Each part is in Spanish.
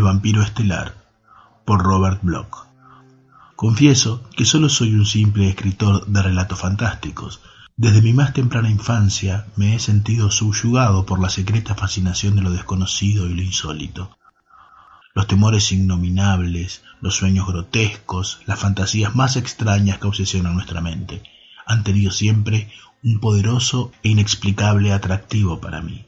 El vampiro estelar, por Robert Bloch. Confieso que solo soy un simple escritor de relatos fantásticos. Desde mi más temprana infancia me he sentido subyugado por la secreta fascinación de lo desconocido y lo insólito. Los temores innominables, los sueños grotescos, las fantasías más extrañas que obsesionan nuestra mente, han tenido siempre un poderoso e inexplicable atractivo para mí.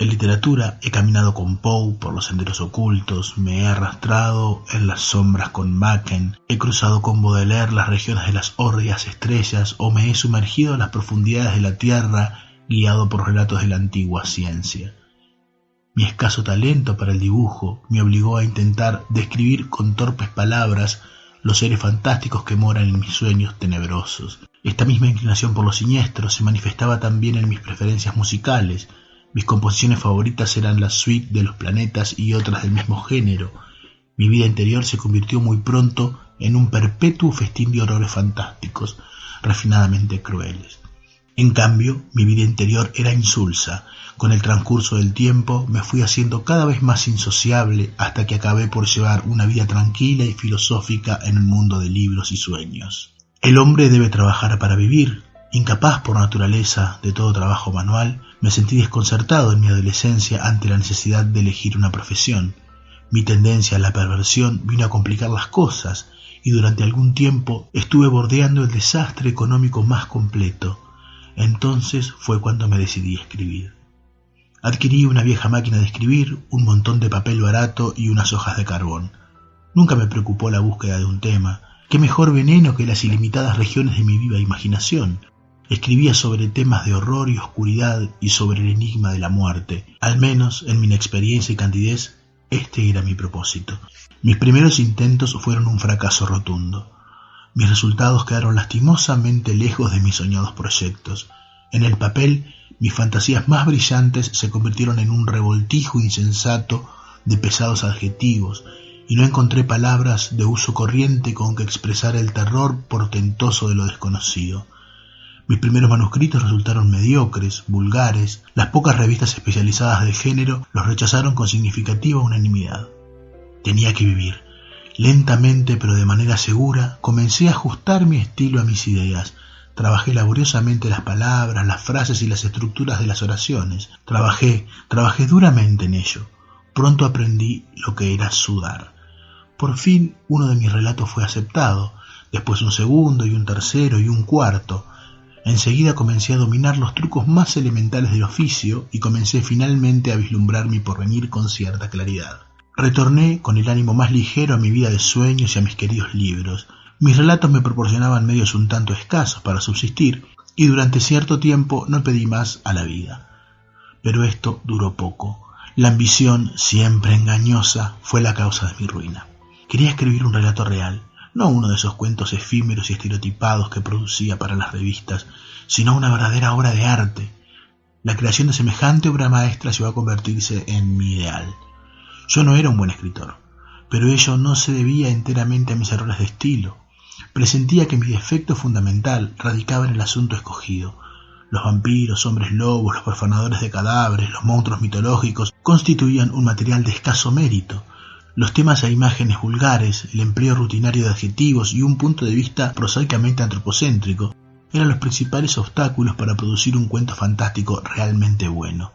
En literatura he caminado con Poe por los senderos ocultos, me he arrastrado en las sombras con Machen, he cruzado con Baudelaire las regiones de las hórridas estrellas o me he sumergido en las profundidades de la tierra guiado por relatos de la antigua ciencia. Mi escaso talento para el dibujo me obligó a intentar describir con torpes palabras los seres fantásticos que moran en mis sueños tenebrosos. Esta misma inclinación por lo siniestro se manifestaba también en mis preferencias musicales. Mis composiciones favoritas eran la suite de los planetas y otras del mismo género. Mi vida interior se convirtió muy pronto en un perpetuo festín de horrores fantásticos, refinadamente crueles. En cambio, mi vida interior era insulsa. Con el transcurso del tiempo me fui haciendo cada vez más insociable hasta que acabé por llevar una vida tranquila y filosófica en un mundo de libros y sueños. El hombre debe trabajar para vivir. Incapaz por naturaleza de todo trabajo manual, me sentí desconcertado en mi adolescencia ante la necesidad de elegir una profesión. Mi tendencia a la perversión vino a complicar las cosas y durante algún tiempo estuve bordeando el desastre económico más completo. Entonces fue cuando me decidí a escribir. Adquirí una vieja máquina de escribir, un montón de papel barato y unas hojas de carbón. Nunca me preocupó la búsqueda de un tema. ¿Qué mejor veneno que las ilimitadas regiones de mi viva imaginación? Escribía sobre temas de horror y oscuridad y sobre el enigma de la muerte. Al menos, en mi inexperiencia y candidez, este era mi propósito. Mis primeros intentos fueron un fracaso rotundo. Mis resultados quedaron lastimosamente lejos de mis soñados proyectos. En el papel, mis fantasías más brillantes se convirtieron en un revoltijo insensato de pesados adjetivos, y no encontré palabras de uso corriente con que expresar el terror portentoso de lo desconocido. Mis primeros manuscritos resultaron mediocres, vulgares. Las pocas revistas especializadas del género los rechazaron con significativa unanimidad. Tenía que vivir. Lentamente, pero de manera segura, comencé a ajustar mi estilo a mis ideas. Trabajé laboriosamente las palabras, las frases y las estructuras de las oraciones. Trabajé duramente en ello. Pronto aprendí lo que era sudar. Por fin, uno de mis relatos fue aceptado, después un segundo y un tercero y un cuarto. Enseguida comencé a dominar los trucos más elementales del oficio y comencé finalmente a vislumbrar mi porvenir con cierta claridad. Retorné con el ánimo más ligero a mi vida de sueños y a mis queridos libros. Mis relatos me proporcionaban medios un tanto escasos para subsistir y durante cierto tiempo no pedí más a la vida. Pero esto duró poco. La ambición, siempre engañosa, fue la causa de mi ruina. Quería escribir un relato real. No uno de esos cuentos efímeros y estereotipados que producía para las revistas, sino una verdadera obra de arte. La creación de semejante obra maestra llegó a convertirse en mi ideal. Yo no era un buen escritor, pero ello no se debía enteramente a mis errores de estilo. Presentía que mi defecto fundamental radicaba en el asunto escogido. Los vampiros, hombres lobos, los profanadores de cadáveres, los monstruos mitológicos constituían un material de escaso mérito. Los temas e imágenes vulgares, el empleo rutinario de adjetivos y un punto de vista prosaicamente antropocéntrico eran los principales obstáculos para producir un cuento fantástico realmente bueno.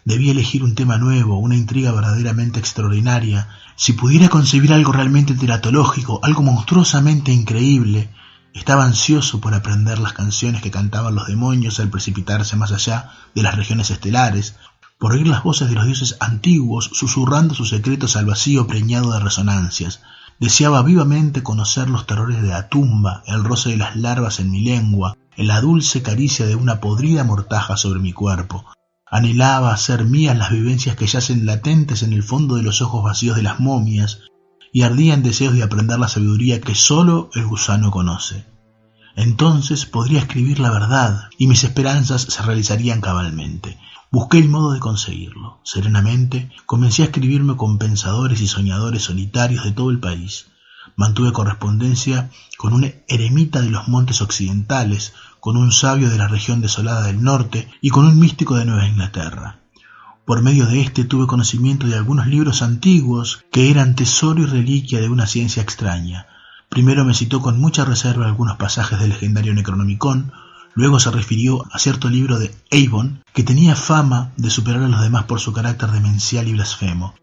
Debía elegir un tema nuevo, una intriga verdaderamente extraordinaria. Si pudiera concebir algo realmente teratológico, algo monstruosamente increíble, estaba ansioso por aprender las canciones que cantaban los demonios al precipitarse más allá de las regiones estelares, por oír las voces de los dioses antiguos susurrando sus secretos al vacío preñado de resonancias. Deseaba vivamente conocer los terrores de la tumba, el roce de las larvas en mi lengua, la dulce caricia de una podrida mortaja sobre mi cuerpo. Anhelaba hacer mías las vivencias que yacen latentes en el fondo de los ojos vacíos de las momias, y ardía en deseos de aprender la sabiduría que sólo el gusano conoce. Entonces podría escribir la verdad, y mis esperanzas se realizarían cabalmente. Busqué el modo de conseguirlo. Serenamente comencé a escribirme con pensadores y soñadores solitarios de todo el país. Mantuve correspondencia con un eremita de los montes occidentales, con un sabio de la región desolada del norte y con un místico de Nueva Inglaterra. Por medio de este tuve conocimiento de algunos libros antiguos que eran tesoro y reliquia de una ciencia extraña. Primero me citó con mucha reserva algunos pasajes del legendario Necronomicon, luego se refirió a cierto libro de Eibon que tenía fama de superar a los demás por su carácter demencial y blasfemo.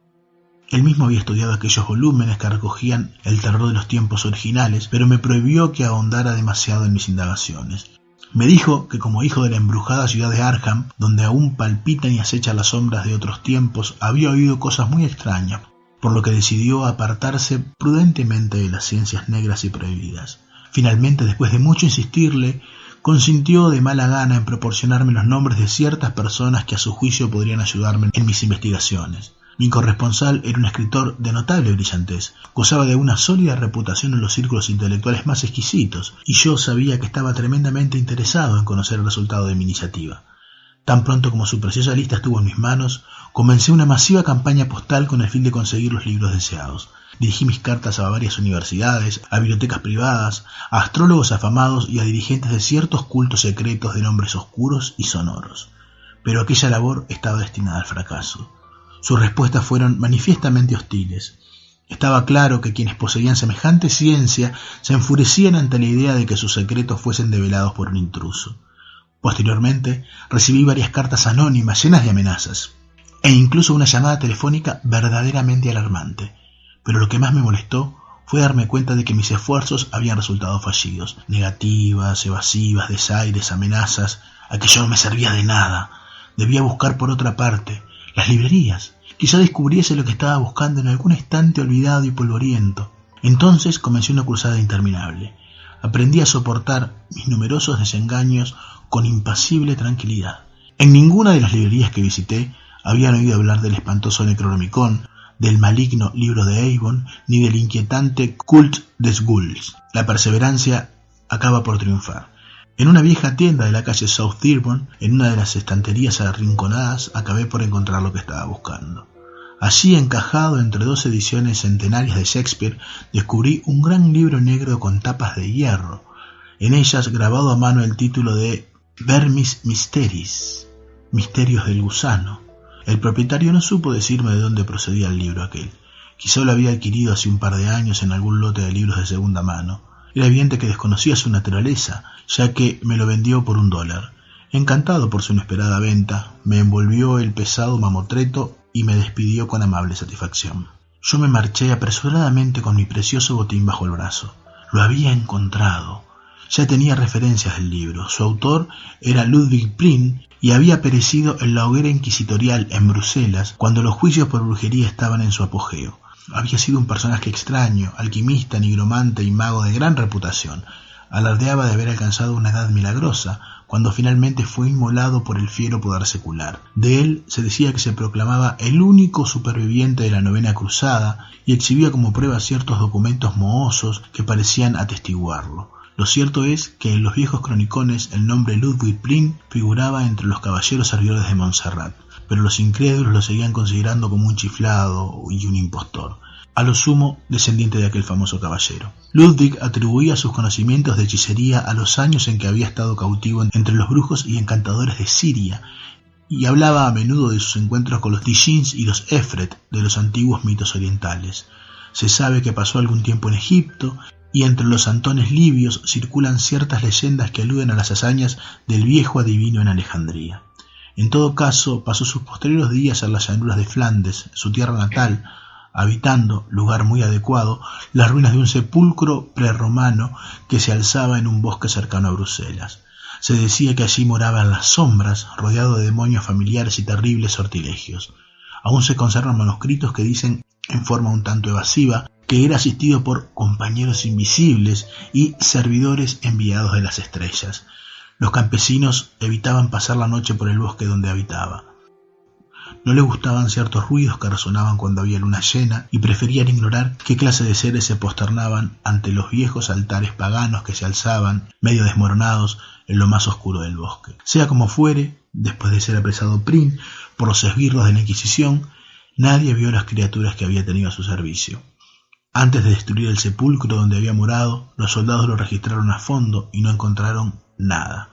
Él mismo había estudiado aquellos volúmenes que recogían el terror de los tiempos originales, pero me prohibió que ahondara demasiado en mis indagaciones. Me dijo que como hijo de la embrujada ciudad de Arkham, donde aún palpitan y acechan las sombras de otros tiempos, había oído cosas muy extrañas, por lo que decidió apartarse prudentemente de las ciencias negras y prohibidas. Finalmente, después de mucho insistirle, consintió de mala gana en proporcionarme los nombres de ciertas personas que a su juicio podrían ayudarme en mis investigaciones. Mi corresponsal era un escritor de notable brillantez, gozaba de una sólida reputación en los círculos intelectuales más exquisitos, y yo sabía que estaba tremendamente interesado en conocer el resultado de mi iniciativa. Tan pronto como su preciosa lista estuvo en mis manos, comencé una masiva campaña postal con el fin de conseguir los libros deseados. Dirigí mis cartas a varias universidades, a bibliotecas privadas, a astrólogos afamados y a dirigentes de ciertos cultos secretos de nombres oscuros y sonoros. Pero aquella labor estaba destinada al fracaso. Sus respuestas fueron manifiestamente hostiles. Estaba claro que quienes poseían semejante ciencia se enfurecían ante la idea de que sus secretos fuesen develados por un intruso. Posteriormente, recibí varias cartas anónimas llenas de amenazas, e incluso una llamada telefónica verdaderamente alarmante. Pero lo que más me molestó fue darme cuenta de que mis esfuerzos habían resultado fallidos. Negativas, evasivas, desaires, amenazas. Aquello no me servía de nada. Debía buscar por otra parte. Las librerías. Quizá descubriese lo que estaba buscando en algún estante olvidado y polvoriento. Entonces comencé una cruzada interminable. Aprendí a soportar mis numerosos desengaños con impasible tranquilidad. En ninguna de las librerías que visité habían oído hablar del espantoso Necronomicon, del maligno libro de Eibon, ni del inquietante Cult des Ghouls. La perseverancia acaba por triunfar. En una vieja tienda de la calle South Dearborn, en una de las estanterías arrinconadas, acabé por encontrar lo que estaba buscando. Allí, encajado entre 2 ediciones centenarias de Shakespeare, descubrí un gran libro negro con tapas de hierro. En ellas, grabado a mano, el título de Vermis Mysteris, Misterios del Gusano. El propietario no supo decirme de dónde procedía el libro aquel. Quizá lo había adquirido hace un par de años en algún lote de libros de segunda mano. Era evidente que desconocía su naturaleza, ya que me lo vendió por $1. Encantado por su inesperada venta, me envolvió el pesado mamotreto y me despidió con amable satisfacción. Yo me marché apresuradamente con mi precioso botín bajo el brazo. Lo había encontrado. Ya tenía referencias del libro. Su autor era Ludwig Prien y había perecido en la hoguera inquisitorial en Bruselas cuando los juicios por brujería estaban en su apogeo. Había sido un personaje extraño, alquimista, nigromante y mago de gran reputación. Alardeaba de haber alcanzado una edad milagrosa, cuando finalmente fue inmolado por el fiero poder secular. De él se decía que se proclamaba el único superviviente de la 9ª Cruzada y exhibía como prueba ciertos documentos mohosos que parecían atestiguarlo. Lo cierto es que en los viejos cronicones el nombre Ludwig Prien figuraba entre los caballeros servidores de Montserrat, pero los incrédulos lo seguían considerando como un chiflado y un impostor, a lo sumo descendiente de aquel famoso caballero. Ludwig atribuía sus conocimientos de hechicería a los años en que había estado cautivo entre los brujos y encantadores de Siria, y hablaba a menudo de sus encuentros con los Dijins y los Efret de los antiguos mitos orientales. Se sabe que pasó algún tiempo en Egipto, y entre los antones libios circulan ciertas leyendas que aluden a las hazañas del viejo adivino en Alejandría. En todo caso, pasó sus posteriores días en las llanuras de Flandes, su tierra natal, habitando, lugar muy adecuado, las ruinas de un sepulcro prerromano que se alzaba en un bosque cercano a Bruselas. Se decía que allí moraba en las sombras, rodeado de demonios familiares y terribles sortilegios. Aún se conservan manuscritos que dicen, en forma un tanto evasiva, que era asistido por compañeros invisibles y servidores enviados de las estrellas. Los campesinos evitaban pasar la noche por el bosque donde habitaba. No le gustaban ciertos ruidos que resonaban cuando había luna llena y preferían ignorar qué clase de seres se posternaban ante los viejos altares paganos que se alzaban, medio desmoronados, en lo más oscuro del bosque. Sea como fuere, después de ser apresado Prien por los esbirros de la Inquisición, nadie vio las criaturas que había tenido a su servicio. Antes de destruir el sepulcro donde había morado, los soldados lo registraron a fondo y no encontraron nada.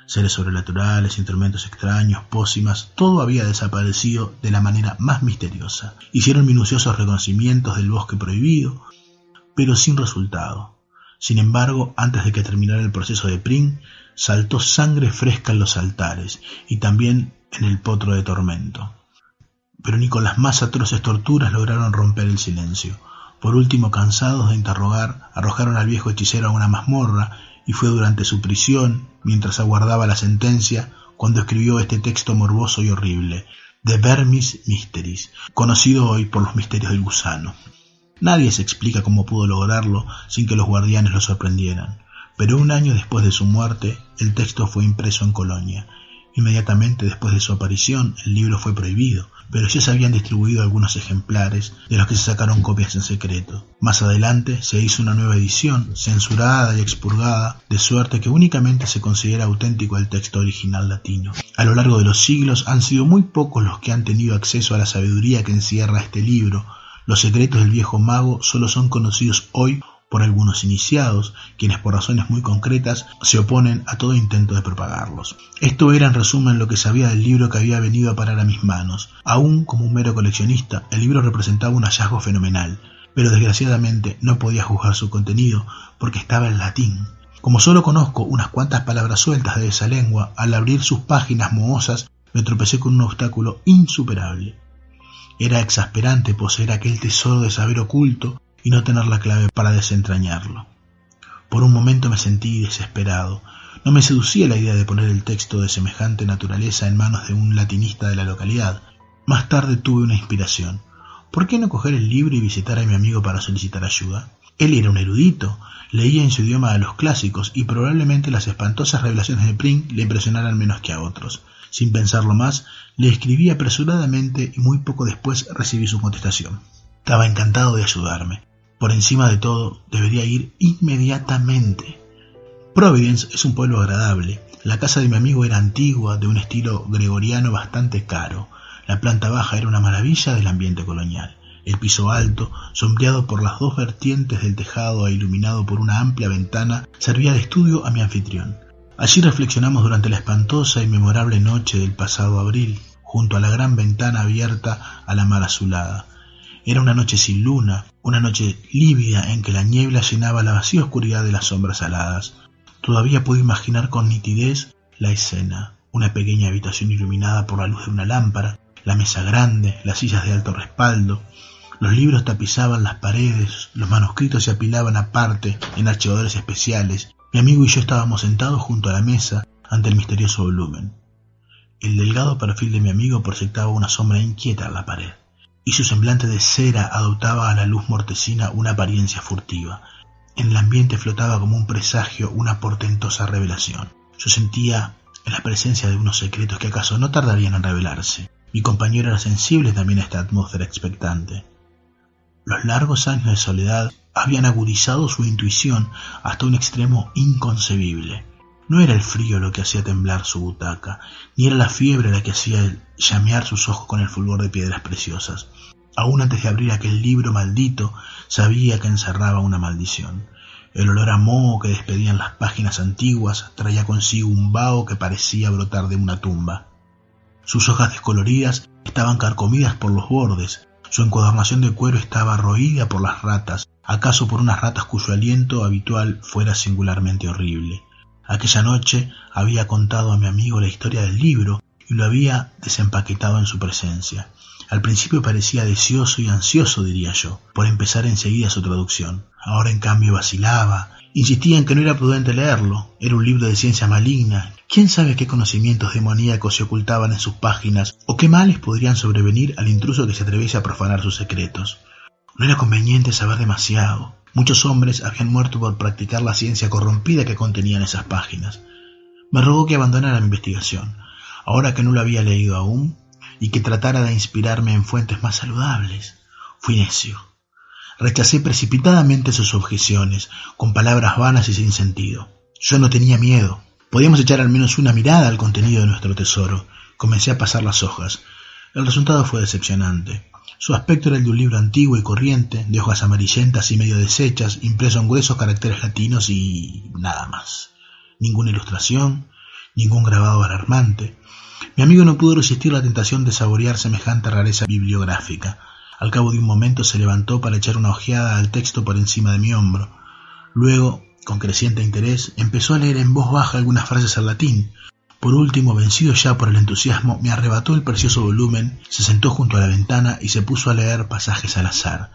Seres sobrenaturales, instrumentos extraños, pócimas, todo había desaparecido de la manera más misteriosa. Hicieron minuciosos reconocimientos del bosque prohibido, pero sin resultado. Sin embargo, antes de que terminara el proceso de Pring, saltó sangre fresca en los altares y también en el potro de tormento. Pero ni con las más atroces torturas lograron romper el silencio. Por último, cansados de interrogar, arrojaron al viejo hechicero a una mazmorra y fue durante su prisión, mientras aguardaba la sentencia, cuando escribió este texto morboso y horrible, The Vermis Mysteries, conocido hoy por los misterios del gusano. Nadie se explica cómo pudo lograrlo sin que los guardianes lo sorprendieran, pero un año después de su muerte, el texto fue impreso en Colonia. Inmediatamente después de su aparición, el libro fue prohibido, pero ya se habían distribuido algunos ejemplares, de los que se sacaron copias en secreto. Más adelante se hizo una nueva edición, censurada y expurgada, de suerte que únicamente se considera auténtico el texto original latino. A lo largo de los siglos han sido muy pocos los que han tenido acceso a la sabiduría que encierra este libro. Los secretos del viejo mago solo son conocidos hoy por algunos iniciados, quienes por razones muy concretas se oponen a todo intento de propagarlos. Esto era en resumen lo que sabía del libro que había venido a parar a mis manos. Aún como un mero coleccionista, el libro representaba un hallazgo fenomenal, pero desgraciadamente no podía juzgar su contenido porque estaba en latín. Como solo conozco unas cuantas palabras sueltas de esa lengua, al abrir sus páginas mohosas me tropecé con un obstáculo insuperable. Era exasperante poseer aquel tesoro de saber oculto y no tener la clave para desentrañarlo. Por un momento me sentí desesperado. No me seducía la idea de poner el texto de semejante naturaleza en manos de un latinista de la localidad. Más tarde tuve una inspiración. ¿Por qué no coger el libro y visitar a mi amigo para solicitar ayuda? Él era un erudito, leía en su idioma a los clásicos y probablemente las espantosas revelaciones de Pring le impresionaran menos que a otros. Sin pensarlo más, le escribí apresuradamente y muy poco después recibí su contestación. Estaba encantado de ayudarme. Por encima de todo, debería ir inmediatamente. Providence es un pueblo agradable. La casa de mi amigo era antigua, de un estilo gregoriano bastante caro. La planta baja era una maravilla del ambiente colonial. El piso alto, sombreado por las dos vertientes del tejado e iluminado por una amplia ventana, servía de estudio a mi anfitrión. Allí reflexionamos durante la espantosa y memorable noche del pasado abril, junto a la gran ventana abierta a la mar azulada. Era una noche sin luna, una noche lívida en que la niebla llenaba la vacía oscuridad de las sombras aladas. Todavía puedo imaginar con nitidez la escena, una pequeña habitación iluminada por la luz de una lámpara, la mesa grande, las sillas de alto respaldo. Los libros tapizaban las paredes, los manuscritos se apilaban aparte en archivadores especiales. Mi amigo y yo estábamos sentados junto a la mesa ante el misterioso volumen. El delgado perfil de mi amigo proyectaba una sombra inquieta en la pared, y su semblante de cera adoptaba a la luz mortecina una apariencia furtiva. En el ambiente flotaba como un presagio una portentosa revelación. Yo sentía la presencia de unos secretos que acaso no tardarían en revelarse. Mi compañero era sensible también a esta atmósfera expectante. Los largos años de soledad habían agudizado su intuición hasta un extremo inconcebible. No era el frío lo que hacía temblar su butaca, ni era la fiebre la que hacía llamear sus ojos con el fulgor de piedras preciosas. Aún antes de abrir aquel libro maldito, sabía que encerraba una maldición. El olor a moho que despedían las páginas antiguas traía consigo un vaho que parecía brotar de una tumba. Sus hojas descoloridas estaban carcomidas por los bordes. Su encuadernación de cuero estaba roída por las ratas, acaso por unas ratas cuyo aliento habitual fuera singularmente horrible. Aquella noche había contado a mi amigo la historia del libro y lo había desempaquetado en su presencia. Al principio parecía deseoso y ansioso, diría yo, por empezar enseguida su traducción. Ahora en cambio vacilaba, insistía en que no era prudente leerlo. Era un libro de ciencia maligna. ¿Quién sabe qué conocimientos demoníacos se ocultaban en sus páginas o qué males podrían sobrevenir al intruso que se atreviese a profanar sus secretos? No era conveniente saber demasiado. Muchos hombres habían muerto por practicar la ciencia corrompida que contenían esas páginas. Me rogó que abandonara mi investigación, ahora que no lo había leído aún, y que tratara de inspirarme en fuentes más saludables. Fui necio. Rechacé precipitadamente sus objeciones, con palabras vanas y sin sentido. Yo no tenía miedo. Podíamos echar al menos una mirada al contenido de nuestro tesoro. Comencé a pasar las hojas. El resultado fue decepcionante. Su aspecto era el de un libro antiguo y corriente, de hojas amarillentas y medio deshechas, impreso en gruesos caracteres latinos y nada más. Ninguna ilustración, ningún grabado alarmante. Mi amigo no pudo resistir la tentación de saborear semejante rareza bibliográfica. Al cabo de un momento se levantó para echar una ojeada al texto por encima de mi hombro. Luego, con creciente interés, empezó a leer en voz baja algunas frases en latín. Por último, vencido ya por el entusiasmo, me arrebató el precioso volumen, se sentó junto a la ventana y se puso a leer pasajes al azar.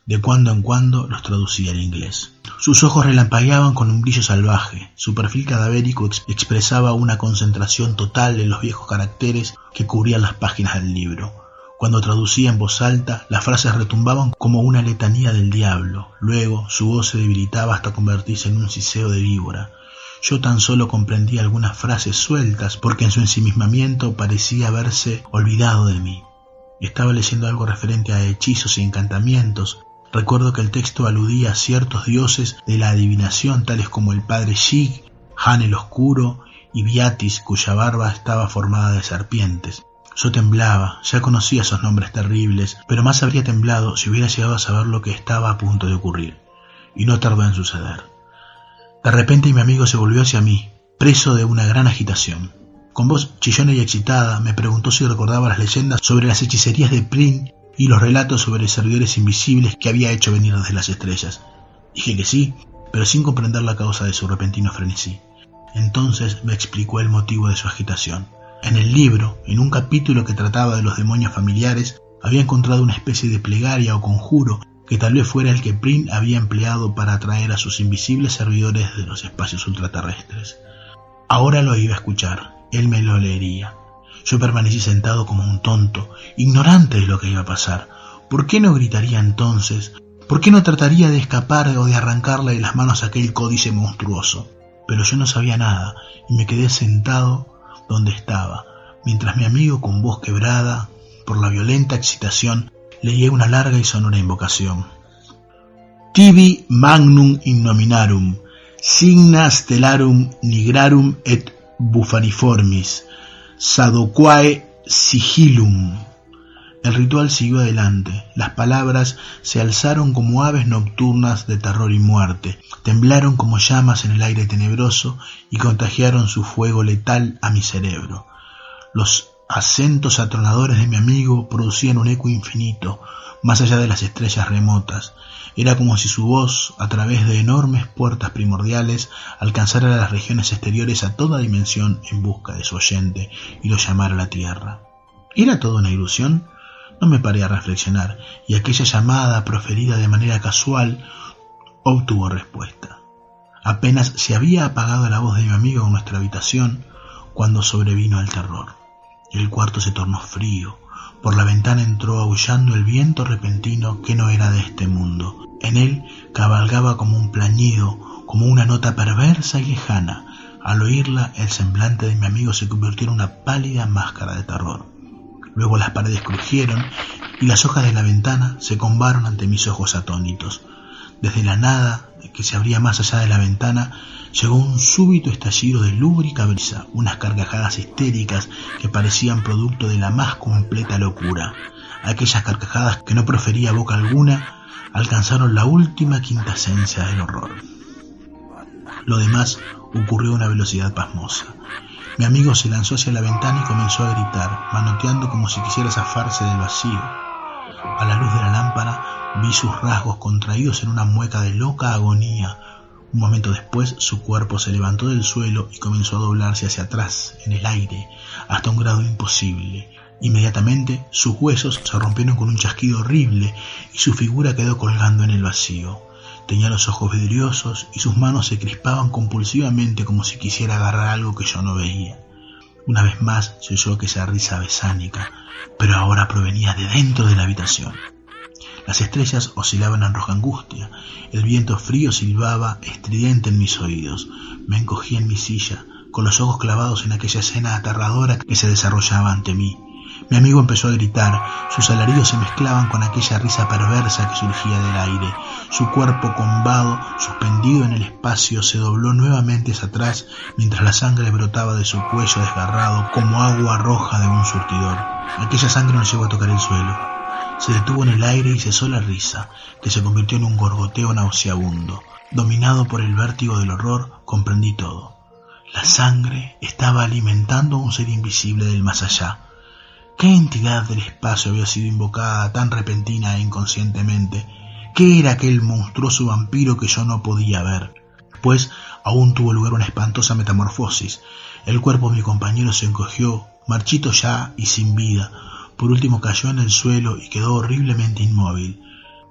De cuando en cuando los traducía al inglés. Sus ojos relampagueaban con un brillo salvaje, su perfil cadavérico expresaba una concentración total en los viejos caracteres que cubrían las páginas del libro. Cuando traducía en voz alta, las frases retumbaban como una letanía del diablo. Luego, su voz se debilitaba hasta convertirse en un siseo de víbora. Yo tan solo comprendía algunas frases sueltas, porque en su ensimismamiento parecía haberse olvidado de mí. Estaba leyendo algo referente a hechizos y encantamientos. Recuerdo que el texto aludía a ciertos dioses de la adivinación, tales como el padre Shig, Han el Oscuro y Viatis, cuya barba estaba formada de serpientes. Yo temblaba, ya conocía esos nombres terribles, pero más habría temblado si hubiera llegado a saber lo que estaba a punto de ocurrir. Y no tardó en suceder. De repente mi amigo se volvió hacia mí, preso de una gran agitación. Con voz chillona y excitada me preguntó si recordaba las leyendas sobre las hechicerías de Prin y los relatos sobre servidores invisibles que había hecho venir desde las estrellas. Dije que sí, pero sin comprender la causa de su repentino frenesí. Entonces me explicó el motivo de su agitación. En el libro, en un capítulo que trataba de los demonios familiares, había encontrado una especie de plegaria o conjuro que tal vez fuera el que Prin había empleado para atraer a sus invisibles servidores de los espacios ultraterrestres. Ahora lo iba a escuchar, él me lo leería. Yo permanecí sentado como un tonto, ignorante de lo que iba a pasar. ¿Por qué no gritaría entonces? ¿Por qué no trataría de escapar o de arrancarle de las manos aquel códice monstruoso? Pero yo no sabía nada y me quedé sentado donde estaba, mientras mi amigo, con voz quebrada por la violenta excitación, leía una larga y sonora invocación. Tibi magnum innominarum, signa stellarum nigrarum et bufaniformis, sadoquae sigillum. El ritual siguió adelante. Las palabras se alzaron como aves nocturnas de terror y muerte, temblaron como llamas en el aire tenebroso y contagiaron su fuego letal a mi cerebro. Los acentos atronadores de mi amigo producían un eco infinito, más allá de las estrellas remotas. Era como si su voz, a través de enormes puertas primordiales, alcanzara las regiones exteriores a toda dimensión en busca de su oyente y lo llamara a la tierra. ¿Era todo una ilusión? No me paré a reflexionar, y aquella llamada, proferida de manera casual, obtuvo respuesta. Apenas se había apagado la voz de mi amigo en nuestra habitación, cuando sobrevino el terror. El cuarto se tornó frío. Por la ventana entró aullando el viento repentino que no era de este mundo. En él cabalgaba como un plañido, como una nota perversa y lejana. Al oírla, el semblante de mi amigo se convirtió en una pálida máscara de terror. Luego las paredes crujieron y las hojas de la ventana se combaron ante mis ojos atónitos. Desde la nada que se abría más allá de la ventana llegó un súbito estallido de lúbrica brisa, unas carcajadas histéricas que parecían producto de la más completa locura. Aquellas carcajadas que no profería boca alguna alcanzaron la última quintasencia del horror. Lo demás ocurrió a una velocidad pasmosa. Mi amigo se lanzó hacia la ventana y comenzó a gritar, manoteando como si quisiera zafarse del vacío. A la luz de la lámpara vi sus rasgos contraídos en una mueca de loca agonía. Un momento después su cuerpo se levantó del suelo y comenzó a doblarse hacia atrás, en el aire, hasta un grado imposible. Inmediatamente sus huesos se rompieron con un chasquido horrible y su figura quedó colgando en el vacío. Tenía los ojos vidriosos y sus manos se crispaban compulsivamente como si quisiera agarrar algo que yo no veía. Una vez más se oyó aquella risa besánica, pero ahora provenía de dentro de la habitación. Las estrellas oscilaban en roja angustia, el viento frío silbaba estridente en mis oídos. Me encogí en mi silla, con los ojos clavados en aquella escena aterradora que se desarrollaba ante mí. Mi amigo empezó a gritar, sus alaridos se mezclaban con aquella risa perversa que surgía del aire. Su cuerpo combado, suspendido en el espacio, se dobló nuevamente hacia atrás mientras la sangre brotaba de su cuello desgarrado como agua roja de un surtidor. Aquella sangre no llegó a tocar el suelo. Se detuvo en el aire y cesó la risa, que se convirtió en un gorgoteo nauseabundo. Dominado por el vértigo del horror, comprendí todo. La sangre estaba alimentando a un ser invisible del más allá. ¿Qué entidad del espacio había sido invocada tan repentina e inconscientemente? ¿Qué era aquel monstruoso vampiro que yo no podía ver? Pues aún tuvo lugar una espantosa metamorfosis. El cuerpo de mi compañero se encogió, marchito ya y sin vida. Por último cayó en el suelo y quedó horriblemente inmóvil.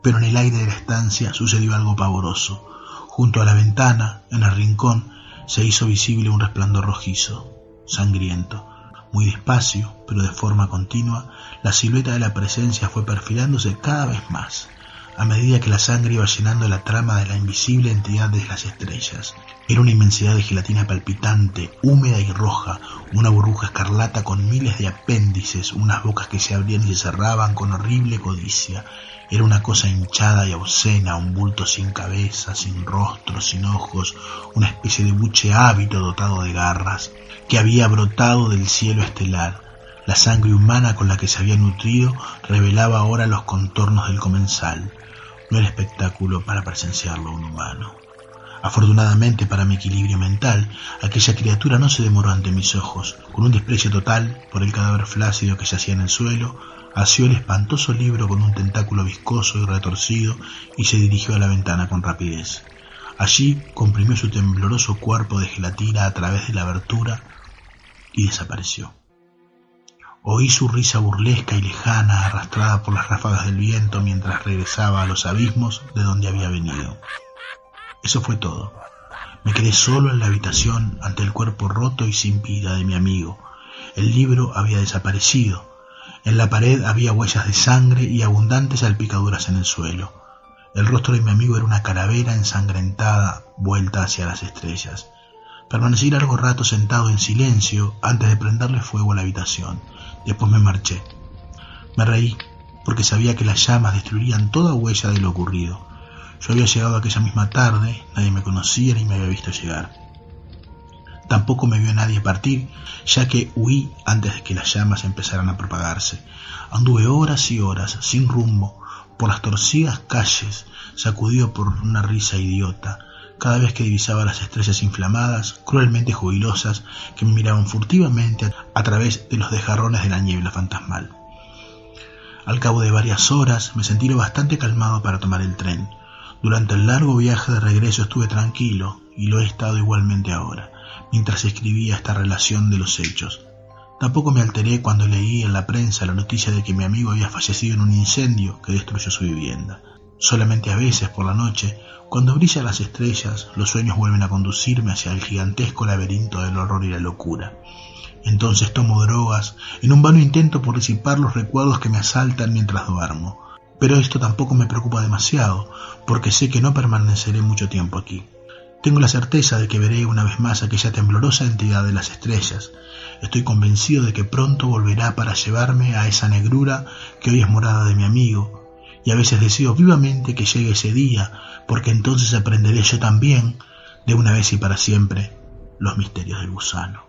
Pero en el aire de la estancia sucedió algo pavoroso. Junto a la ventana, en el rincón, se hizo visible un resplandor rojizo, sangriento. Muy despacio, pero de forma continua, la silueta de la presencia fue perfilándose cada vez más, a medida que la sangre iba llenando la trama de la invisible entidad de las estrellas. Era una inmensidad de gelatina palpitante, húmeda y roja, una burbuja escarlata con miles de apéndices, unas bocas que se abrían y se cerraban con horrible codicia. Era una cosa hinchada y obscena, un bulto sin cabeza, sin rostro, sin ojos, una especie de buche hábito dotado de garras, que había brotado del cielo estelar. La sangre humana con la que se había nutrido revelaba ahora los contornos del comensal. No era espectáculo para presenciarlo un humano. Afortunadamente para mi equilibrio mental, aquella criatura no se demoró ante mis ojos. Con un desprecio total por el cadáver flácido que yacía en el suelo, asió el espantoso libro con un tentáculo viscoso y retorcido y se dirigió a la ventana con rapidez. Allí comprimió su tembloroso cuerpo de gelatina a través de la abertura y desapareció. Oí su risa burlesca y lejana arrastrada por las ráfagas del viento mientras regresaba a los abismos de donde había venido. Eso fue todo. Me quedé solo en la habitación ante el cuerpo roto y sin vida de mi amigo. El libro había desaparecido. En la pared había huellas de sangre y abundantes salpicaduras en el suelo. El rostro de mi amigo era una calavera ensangrentada vuelta hacia las estrellas. Permanecí largo rato sentado en silencio antes de prenderle fuego a la habitación. Después me marché. Me reí porque sabía que las llamas destruirían toda huella de lo ocurrido. Yo había llegado aquella misma tarde, nadie me conocía ni me había visto llegar. Tampoco me vio nadie partir, ya que huí antes de que las llamas empezaran a propagarse. Anduve horas y horas, sin rumbo, por las torcidas calles, sacudido por una risa idiota, cada vez que divisaba las estrellas inflamadas, cruelmente jubilosas, que me miraban furtivamente a través de los desgarrones de la niebla fantasmal. Al cabo de varias horas me sentí lo bastante calmado para tomar el tren. Durante el largo viaje de regreso estuve tranquilo, y lo he estado igualmente ahora, mientras escribía esta relación de los hechos. Tampoco me alteré cuando leí en la prensa la noticia de que mi amigo había fallecido en un incendio que destruyó su vivienda. Solamente a veces, por la noche, cuando brillan las estrellas, los sueños vuelven a conducirme hacia el gigantesco laberinto del horror y la locura. Entonces tomo drogas, en un vano intento por disipar los recuerdos que me asaltan mientras duermo. Pero esto tampoco me preocupa demasiado, porque sé que no permaneceré mucho tiempo aquí. Tengo la certeza de que veré una vez más aquella temblorosa entidad de las estrellas. Estoy convencido de que pronto volverá para llevarme a esa negrura que hoy es morada de mi amigo, y a veces deseo vivamente que llegue ese día, porque entonces aprenderé yo también, de una vez y para siempre, los misterios del gusano.